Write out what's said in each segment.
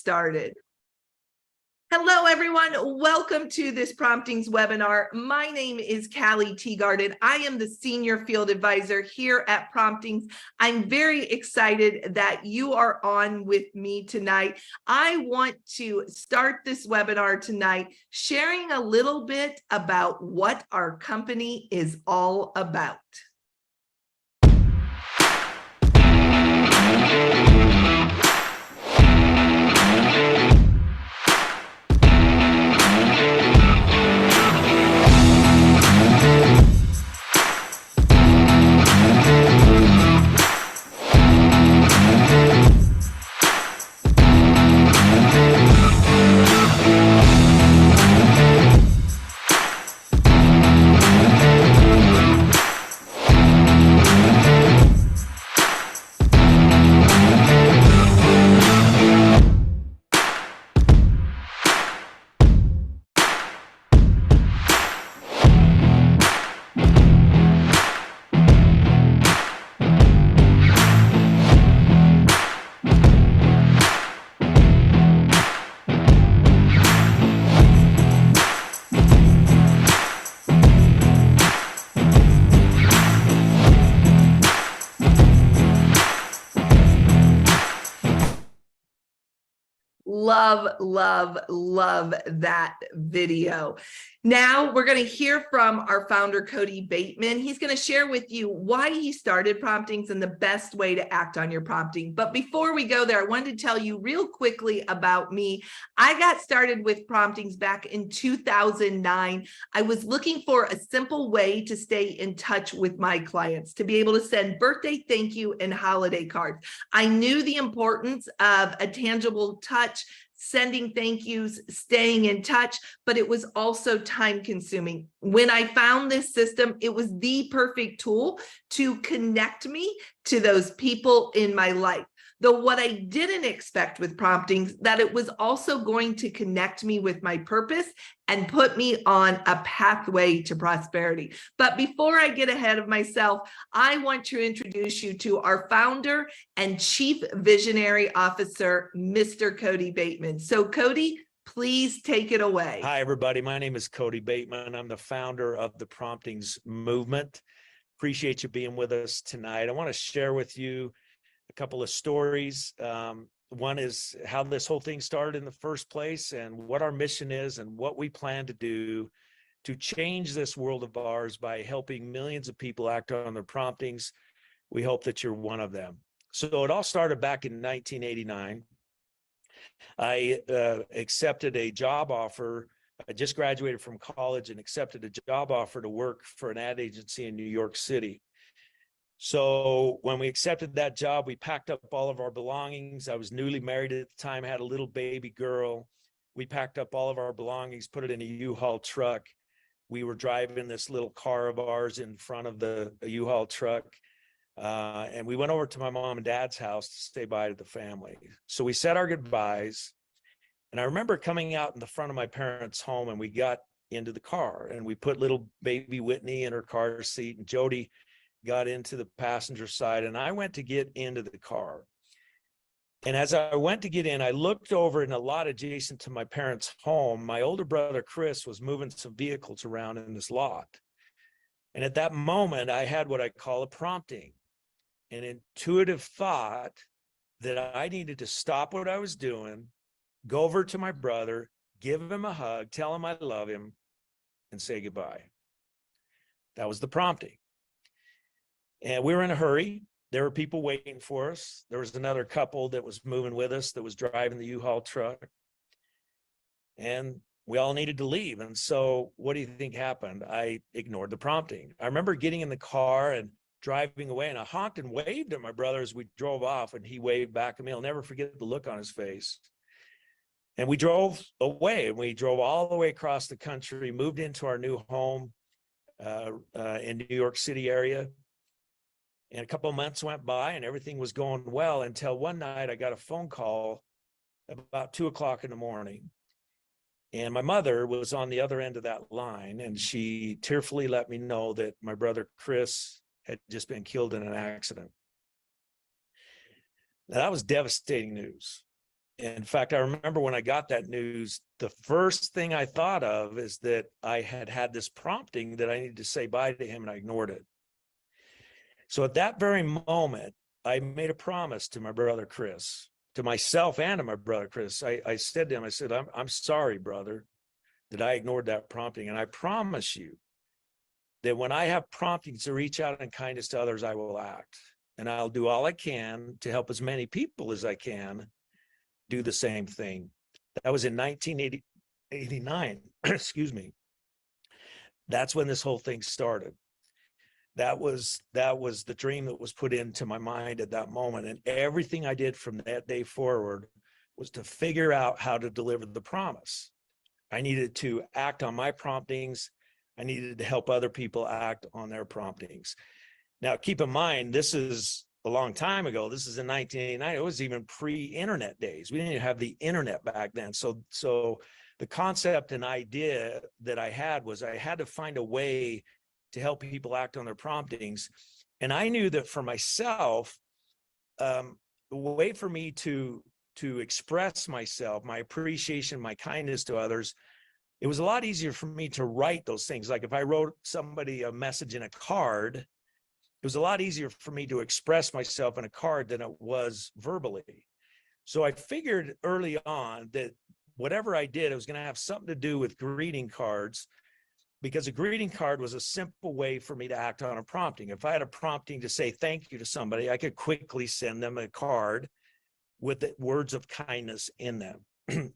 started. Hello, everyone. Welcome to this Promptings webinar. My name is Callie Teagard. I am the Senior Field Advisor here at Promptings. I'm very excited that you are on with me tonight. I want to start this webinar tonight sharing a little bit about what our company is all about. Love that video. Now we're going to hear from our founder, Cody Bateman. He's going to share with you why he started Promptings and the best way to act on your prompting. But before we go there, I wanted to tell you real quickly about me. I got started with Promptings back in 2009. I was looking for a simple way to stay in touch with my clients, to be able to send birthday thank you and holiday cards. I knew the importance of a tangible touch, sending thank yous, staying in touch, but it was also time consuming. When I found this system, it was the perfect tool to connect me to those people in my life. Though what I didn't expect with Promptings, that it was also going to connect me with my purpose and put me on a pathway to prosperity. But before I get ahead of myself, I want to introduce you to our founder and Chief Visionary Officer, Mr. Cody Bateman. So Cody, please take it away. Hi, everybody. My name is Cody Bateman. I'm the founder of the Promptings movement. Appreciate you being with us tonight. I want to share with you a couple of stories. One is how this whole thing started in the first place and what our mission is and what we plan to do to change this world of ours by helping millions of people act on their promptings. We hope that you're one of them. So it all started back in 1989. I accepted a job offer. I just graduated from college and accepted a job offer to work for an ad agency in New York City. So when we accepted that job, we packed up all of our belongings. I was newly married at the time, had a little baby girl. We packed up all of our belongings, put it in a U-Haul truck. We were driving this little car of ours in front of the U-Haul truck. And we went over to my mom and dad's house to say bye to the family. So we said our goodbyes. And I remember coming out in the front of my parents' home, and we got into the car and we put little baby Whitney in her car seat, and Jody got into the passenger side, and I went to get into the car. And as I went to get in, I looked over in a lot adjacent to my parents' home. My older brother, Chris, was moving some vehicles around in this lot. And at that moment, I had what I call a prompting, an intuitive thought that I needed to stop what I was doing, go over to my brother, give him a hug, tell him I love him, and say goodbye. That was the prompting. And we were in a hurry. There were people waiting for us. There was another couple that was moving with us that was driving the U-Haul truck. And we all needed to leave. And so what do you think happened? I ignored the prompting. I remember getting in the car and driving away, and I honked and waved at my brother as we drove off, and he waved back at me. I'll never forget the look on his face. And we drove away, and we drove all the way across the country, moved into our new home in New York City area. And a couple of months went by and everything was going well until one night I got a phone call about 2 o'clock in the morning. And my mother was on the other end of that line, and she tearfully let me know that my brother Chris had just been killed in an accident. Now, that was devastating news. In fact, I remember when I got that news, the first thing I thought of is that I had this prompting that I needed to say bye to him, and I ignored it. So at that very moment, I made a promise to my brother Chris, to myself and to my brother Chris. I said to him, I said, I'm sorry, brother, that I ignored that prompting. And I promise you that when I have promptings to reach out in kindness to others, I will act. And I'll do all I can to help as many people as I can do the same thing. That was in 1989. Excuse me. That's when this whole thing started. That was the dream that was put into my mind at that moment. And everything I did from that day forward was to figure out how to deliver the promise. I needed to act on my promptings. I needed to help other people act on their promptings. Now, keep in mind, this is a long time ago. This is in 1989. It was even pre-internet days. We didn't even have the internet back then. So the concept and idea that I had was I had to find a way to help people act on their promptings. And I knew that for myself, the way for me to express myself, my appreciation, my kindness to others, it was a lot easier for me to write those things. Like if I wrote somebody a message in a card, it was a lot easier for me to express myself in a card than it was verbally. So I figured early on that whatever I did, it was going to have something to do with greeting cards, because a greeting card was a simple way for me to act on a prompting. If I had a prompting to say thank you to somebody, I could quickly send them a card with the words of kindness in them.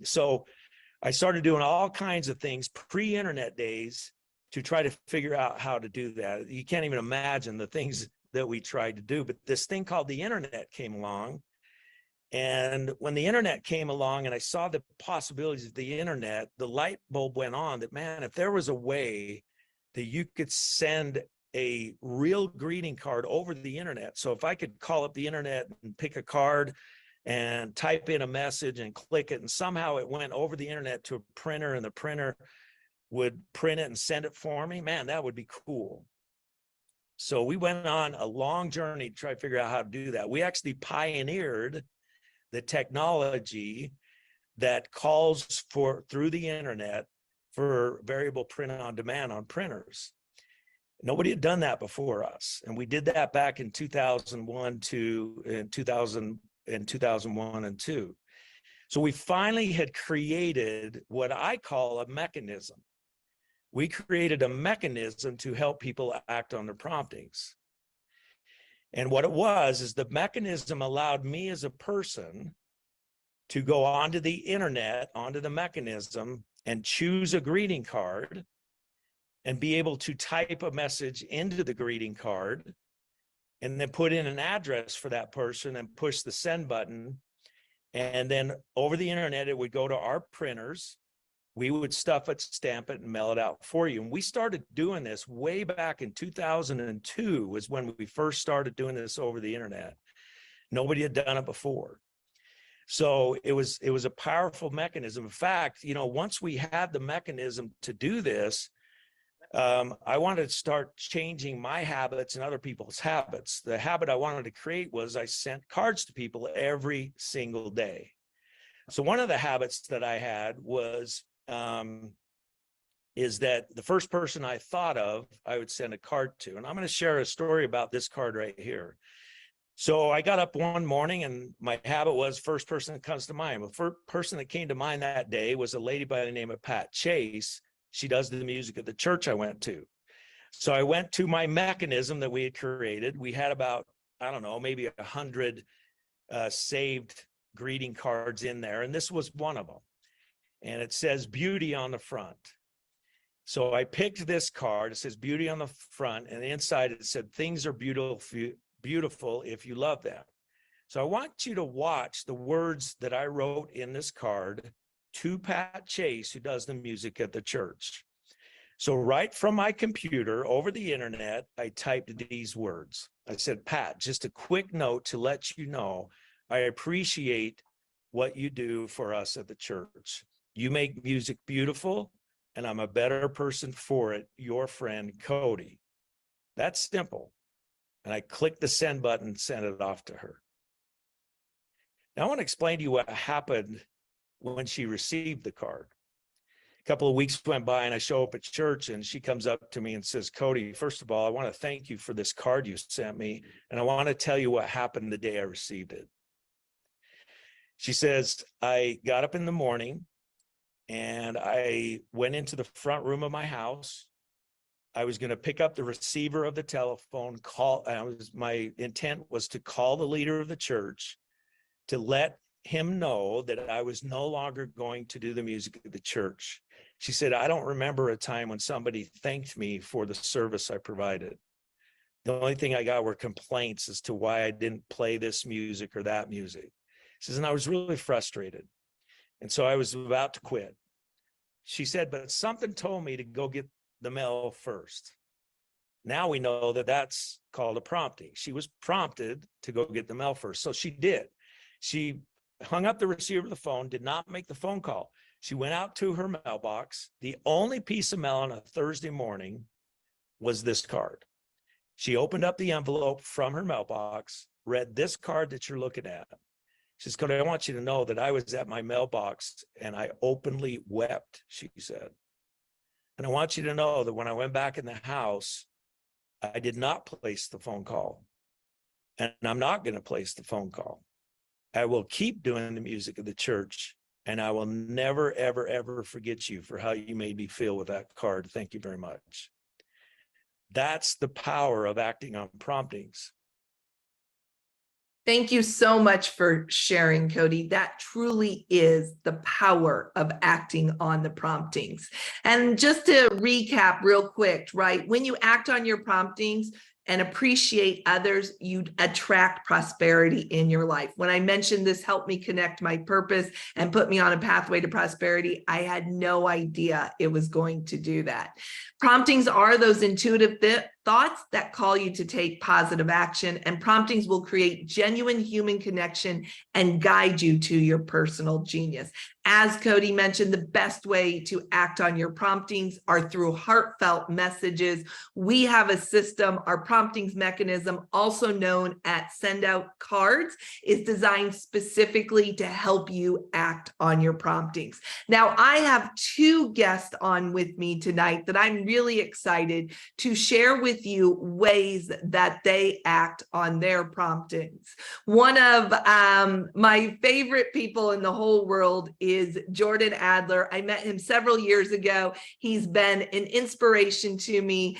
So I started doing all kinds of things pre-internet days to try to figure out how to do that. You can't even imagine the things that we tried to do, but this thing called the internet came along. And when the internet came along and I saw the possibilities of the internet, the light bulb went on that, man, if there was a way that you could send a real greeting card over the internet. So if I could call up the internet and pick a card and type in a message and click it, and somehow it went over the internet to a printer and the printer would print it and send it for me, man, that would be cool. So we went on a long journey to try to figure out how to do that. We actually pioneered the technology that calls for through the internet for variable print on demand on printers. Nobody had done that before us. And we did that back in 2001 to 2001 and 2. So we finally had created what I call a mechanism. We created a mechanism to help people act on their promptings. And what it was is the mechanism allowed me as a person to go onto the internet, onto the mechanism, and choose a greeting card and be able to type a message into the greeting card and then put in an address for that person and push the send button. And then over the internet, it would go to our printers. We would stuff it, stamp it, and mail it out for you. And we started doing this way back in 2002 was when we first started doing this over the internet. Nobody had done it before. So it was a powerful mechanism. In fact, once we had the mechanism to do this, I wanted to start changing my habits and other people's habits. The habit I wanted to create was I sent cards to people every single day. So one of the habits that I had was is that the first person I thought of, I would send a card to. And I'm going to share a story about this card right here. So I got up one morning and my habit was first person that comes to mind. The first person that came to mind that day was a lady by the name of Pat Chase. She does the music at the church I went to. So I went to my mechanism that we had created. We had about, I don't know, maybe 100 saved greeting cards in there. And this was one of them. And it says beauty on the front. So I picked this card. It says beauty on the front. And inside it said, things are beautiful if you love them. So I want you to watch the words that I wrote in this card to Pat Chase, who does the music at the church. So right from my computer over the internet, I typed these words. I said, Pat, just a quick note to let you know, I appreciate what you do for us at the church. You make music beautiful, and I'm a better person for it. Your friend, Cody. That's simple. And I clicked the send button and sent it off to her. Now, I want to explain to you what happened when she received the card. A couple of weeks went by and I show up at church and she comes up to me and says, Cody, first of all, I want to thank you for this card you sent me. And I want to tell you what happened the day I received it. She says, I got up in the morning and I went into the front room of my house. I was going to pick up the receiver of the telephone, my intent was to call the leader of the church to let him know that I was no longer going to do the music of the church. She said, I don't remember a time when somebody thanked me for the service I provided. The only thing I got were complaints as to why I didn't play this music or that music. She says, and I was really frustrated. And so I was about to quit. She said, but something told me to go get the mail first. Now we know that that's called a prompting. She was prompted to go get the mail first. So she did. She hung up the receiver of the phone, did not make the phone call. She went out to her mailbox. The only piece of mail on a Thursday morning was this card. She opened up the envelope from her mailbox, read this card that you're looking at. She says, Cody, I want you to know that I was at my mailbox and I openly wept, she said. And I want you to know that when I went back in the house, I did not place the phone call. And I'm not going to place the phone call. I will keep doing the music of the church. And I will never, ever, ever forget you for how you made me feel with that card. Thank you very much. That's the power of acting on promptings. Thank you so much for sharing, Cody. That truly is the power of acting on the promptings. And just to recap real quick, right? When you act on your promptings and appreciate others, you attract prosperity in your life. When I mentioned this helped me connect my purpose and put me on a pathway to prosperity, I had no idea it was going to do that. Promptings are those intuitive thoughts that call you to take positive action, and promptings will create genuine human connection and guide you to your personal genius. As Cody mentioned, the best way to act on your promptings are through heartfelt messages. We have a system, our promptings mechanism, also known as send out cards, is designed specifically to help you act on your promptings. Now, I have two guests on with me tonight that I'm really excited to share with you ways that they act on their promptings. One of my favorite people in the whole world is Jordan Adler. I met him several years ago. He's been an inspiration to me.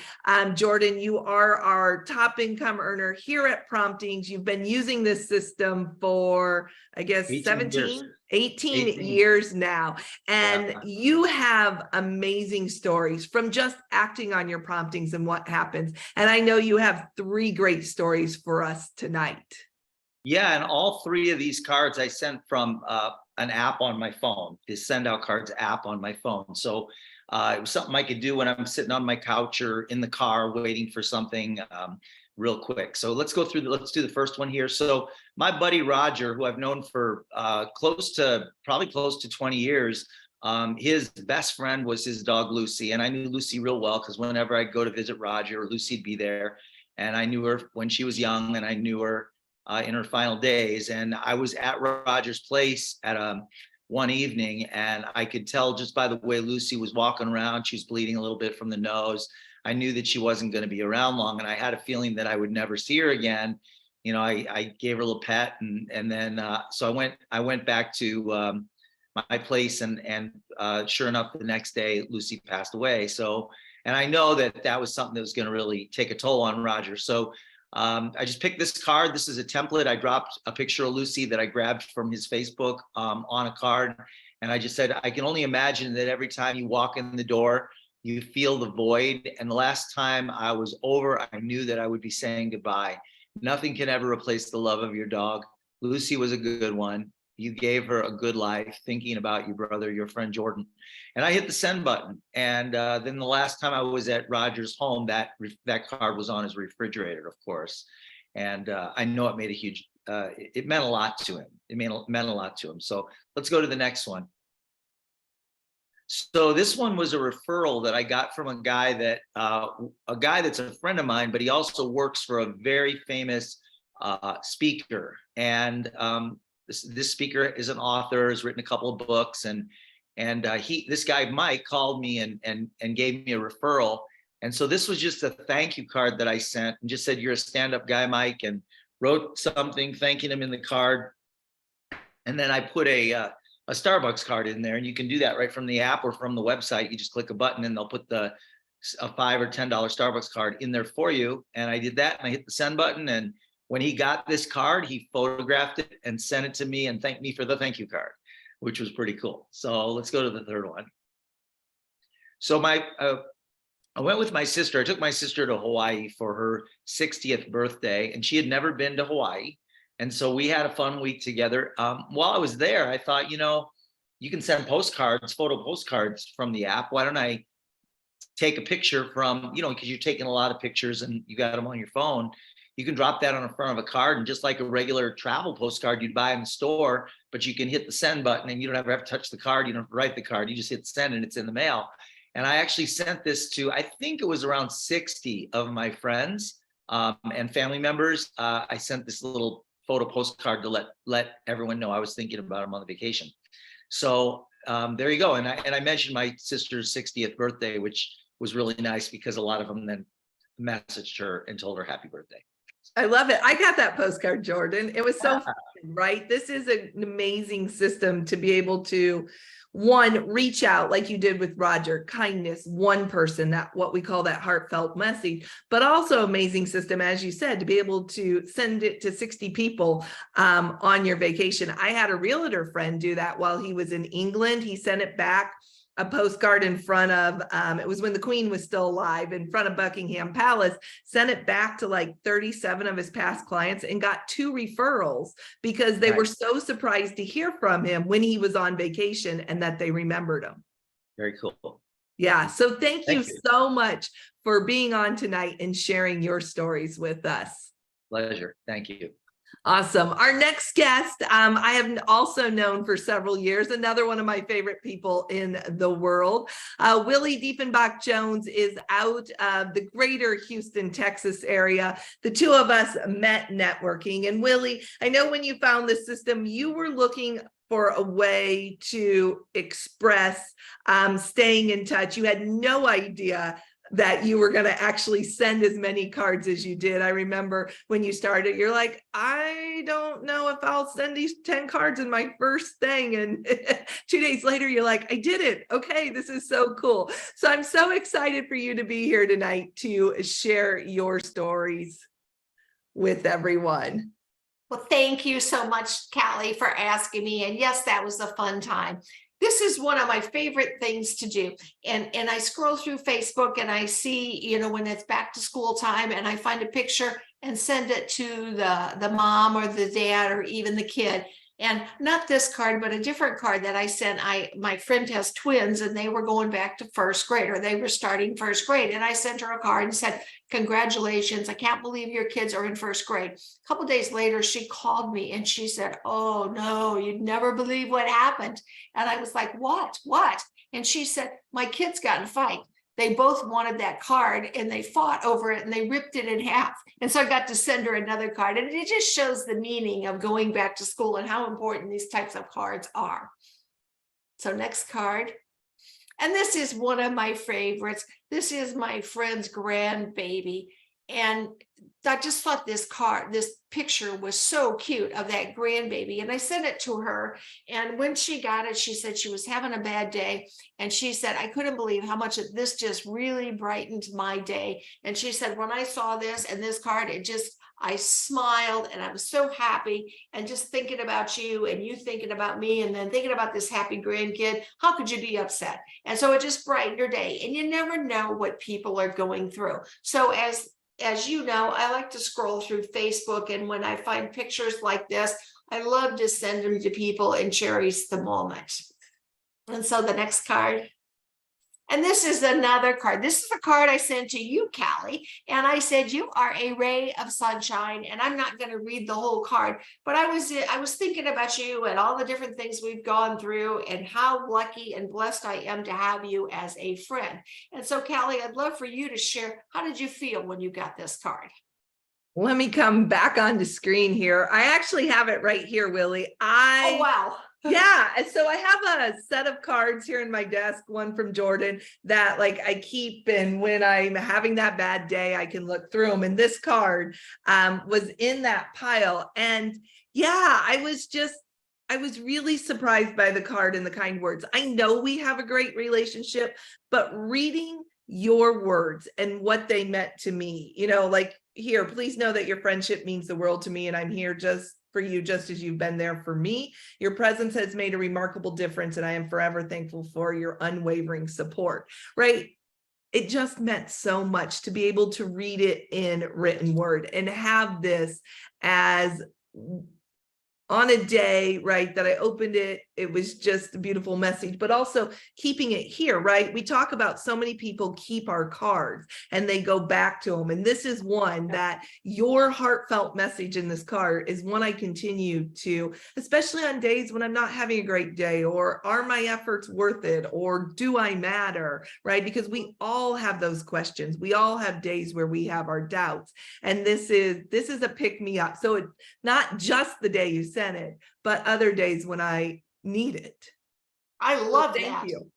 Jordan, you are our top income earner here at Promptings. You've been using this system for, I guess, 18 years now. And you have amazing stories from just acting on your promptings and what happens. And I know you have 3 great stories for us tonight. Yeah, and all 3 of these cards I sent from an app on my phone, the Send Out Cards app on my phone. So it was something I could do when I'm sitting on my couch or in the car waiting for something real quick. So let's do the first one here. So my buddy Roger, who I've known for probably close to 20 years, his best friend was his dog Lucy, and I knew Lucy real well because whenever I'd go to visit Roger, Lucy'd be there, and I knew her when she was young, and I knew her in her final days. And I was at Roger's place at one evening, and I could tell just by the way Lucy was walking around, she was bleeding a little bit from the nose. I knew that she wasn't going to be around long, and I had a feeling that I would never see her again. You know, I gave her a little pet, and then so I went back to my place, and sure enough, the next day Lucy passed away. So, and I know that was something that was going to really take a toll on Roger. So I just picked this card. This is a template. I dropped a picture of Lucy that I grabbed from his Facebook on a card, and I just said, I can only imagine that every time you walk in the door, you feel the void. And the last time I was over, I knew that I would be saying goodbye. Nothing can ever replace the love of your dog. Lucy was a good one. You gave her a good life, thinking about your brother, your friend Jordan. And I hit the send button. And then the last time I was at Roger's home, that card was on his refrigerator, of course. And I know it made a huge, it meant a lot to him. It meant a lot to him. So let's go to the next one. So this one was a referral that I got from a guy that's a friend of mine, but he also works for a very famous speaker. And this speaker is an author, has written a couple of books, and this guy Mike called me and gave me a referral. And so this was just a thank you card that I sent, and just said, "You're a stand-up guy, Mike," and wrote something thanking him in the card. And then I put a Starbucks card in there, and you can do that right from the app or from the website. You just click a button and they'll put a $5 or $10 Starbucks card in there for you. And I did that, and I hit the send button. And when he got this card, he photographed it and sent it to me and thanked me for the thank you card, which was pretty cool. So let's go to the third one. So I went with my sister. I took my sister to Hawaii for her 60th birthday, and she had never been to Hawaii. And so we had a fun week together. While I was there, I thought, you can send postcards, photo postcards from the app. Why don't I take a picture from, because you're taking a lot of pictures and you got them on your phone. You can drop that on the front of a card, and just like a regular travel postcard you'd buy in the store, but you can hit the send button and you don't have to touch the card. You don't have to write the card. You just hit send and it's in the mail. And I actually sent this to, I think it was around 60 of my friends and family members. I sent this little photo postcard to let everyone know I was thinking about them on the vacation. So there you go. And I mentioned my sister's 60th birthday, which was really nice because a lot of them then messaged her and told her happy birthday. I love it. I got that postcard, Jordan. It was so fun, right? This is an amazing system to be able to, one, reach out like you did with Roger, kindness, one person, that what we call that heartfelt message, but also amazing system, as you said, to be able to send it to 60 people on your vacation. I had a realtor friend do that while he was in England. He sent it back, a postcard in front of, it was when the Queen was still alive, in front of Buckingham Palace, sent it back to like 37 of his past clients and got 2 referrals because they were so surprised to hear from him when he was on vacation and that they remembered him. Very cool. Yeah. So thank you so much for being on tonight and sharing your stories with us. Pleasure. Thank you. Awesome. Our next guest, I have also known for several years, another one of my favorite people in the world. Willie Diefenbach-Jones is out of the greater Houston, Texas area. The two of us met networking. And Willie, I know when you found the system, you were looking for a way to express staying in touch. You had no idea that you were going to actually send as many cards as you did. I remember when you started, you're like, I don't know if I'll send these 10 cards in my first thing. And 2 days later, you're like, I did it. Okay, this is so cool. So I'm so excited for you to be here tonight to share your stories with everyone. Well, thank you so much, Callie, for asking me. And yes, that was a fun time. This is one of my favorite things to do. And I scroll through Facebook and I see, when it's back to school time, and I find a picture and send it to the mom or the dad or even the kid. And not this card, but a different card that I sent. My friend has twins and they were going back to first grade, or they were starting first grade. And I sent her a card and said, congratulations, I can't believe your kids are in first grade. A couple of days later, she called me and she said, oh no, you'd never believe what happened. And I was like, what? And she said, my kids got in a fight. They both wanted that card and they fought over it and they ripped it in half. And so I got to send her another card. And it just shows the meaning of going back to school and how important these types of cards are. So next card. And this is one of my favorites. This is my friend's grandbaby. And I just thought this picture was so cute of that grandbaby. And I sent it to her. And when she got it, she said she was having a bad day. And she said, I couldn't believe how much this just really brightened my day. And she said, when I saw this and this card, I smiled and I was so happy, and just thinking about you and you thinking about me and then thinking about this happy grandkid, how could you be upset? And so it just brightened your day, and you never know what people are going through. So as you know, I like to scroll through Facebook, and when I find pictures like this, I love to send them to people and cherish the moment. And so the next card. And this is another card. This is a card I sent to you, Callie. And I said, you are a ray of sunshine. And I'm not going to read the whole card, but I was thinking about you and all the different things we've gone through and how lucky and blessed I am to have you as a friend. And so, Callie, I'd love for you to share, how did you feel when you got this card? Let me come back onto screen here. I actually have it right here, Willie. Oh, wow. Yeah, and so I have a set of cards here in my desk, one from Jordan that like I keep, and when I'm having that bad day, I can look through them. And this card was in that pile. And yeah, I was really surprised by the card and the kind words. I know we have a great relationship, but reading your words and what they meant to me, like here, please know that your friendship means the world to me, and I'm here just for you, just as you've been there for me. Your presence has made a remarkable difference, and I am forever thankful for your unwavering support, right? It just meant so much to be able to read it in written word and have this as on a day, right, that I opened it, it was just a beautiful message, but also keeping it here, right? We talk about so many people keep our cards and they go back to them. And this is one that your heartfelt message in this card is one I continue to, especially on days when I'm not having a great day, or are my efforts worth it? Or do I matter, right? Because we all have those questions. We all have days where we have our doubts. And this is a pick me up. So it's not just the day you sent it, but other days when I need it. I love Thank that. you.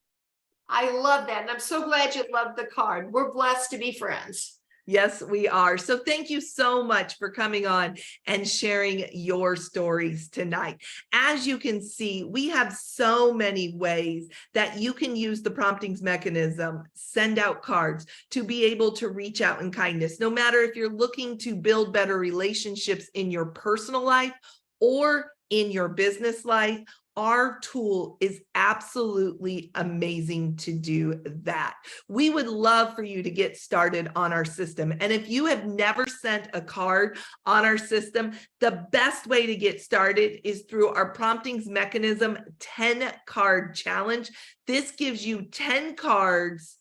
I love that. And I'm so glad you loved the card. We're blessed to be friends. Yes, we are. So thank you so much for coming on and sharing your stories tonight. As you can see, we have so many ways that you can use the promptings mechanism, send out cards to be able to reach out in kindness, no matter if you're looking to build better relationships in your personal life or in your business life. Our tool is absolutely amazing to do that. We would love for you to get started on our system. And if you have never sent a card on our system, the best way to get started is through our Promptings Mechanism 10 card challenge. This gives you 10 cards,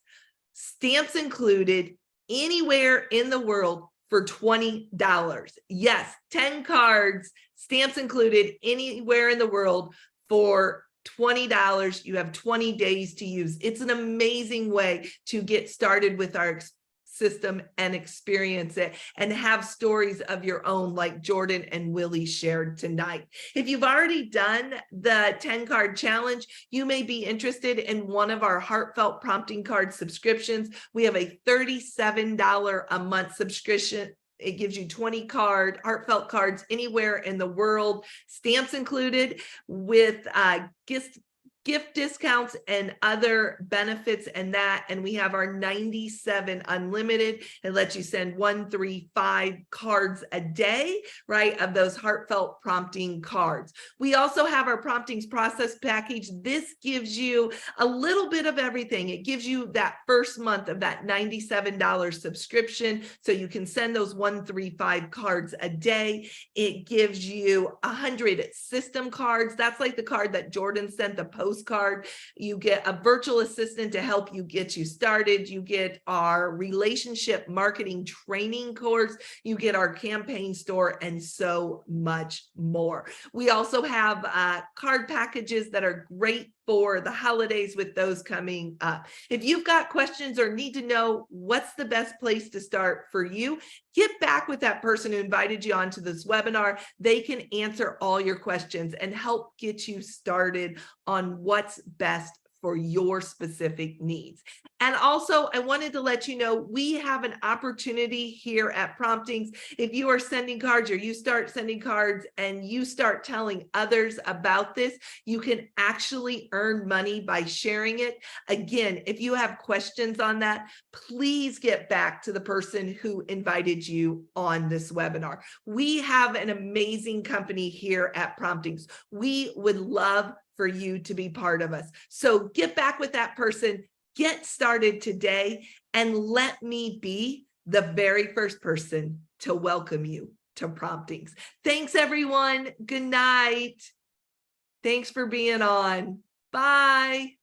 stamps included, anywhere in the world for $20. Yes, 10 cards, stamps included, anywhere in the world for $20. You have 20 days to use. It's an amazing way to get started with our system and experience it and have stories of your own like Jordan and Willie shared tonight. If you've already done the 10 card challenge, you may be interested in one of our heartfelt prompting card subscriptions. We have a $37 a month subscription. It gives you 20 heartfelt cards anywhere in the world, stamps included, with gift discounts and other benefits and that. And we have our 97 unlimited. It lets you send 1, 3, 5 cards a day, right, of those heartfelt prompting cards. We also have our promptings process package. This gives you a little bit of everything. It gives you that first month of that $97 subscription, so you can send those 1, 3, 5 cards a day. It gives you 100 system cards. That's like the card that Jordan sent, the postcard. You get a virtual assistant to help you get you started. You get our relationship marketing training course. You get our campaign store and so much more. We also have card packages that are great for the holidays with those coming up. If you've got questions or need to know what's the best place to start for you, get back with that person who invited you onto this webinar. They can answer all your questions and help get you started on what's best for your specific needs. And also, I wanted to let you know, we have an opportunity here at Promptings. If you are sending cards, or you start sending cards and you start telling others about this, you can actually earn money by sharing it. Again, if you have questions on that, please get back to the person who invited you on this webinar. We have an amazing company here at Promptings. We would love for you to be part of us. So get back with that person, get started today, and let me be the very first person to welcome you to Promptings. Thanks, everyone. Good night. Thanks for being on. Bye.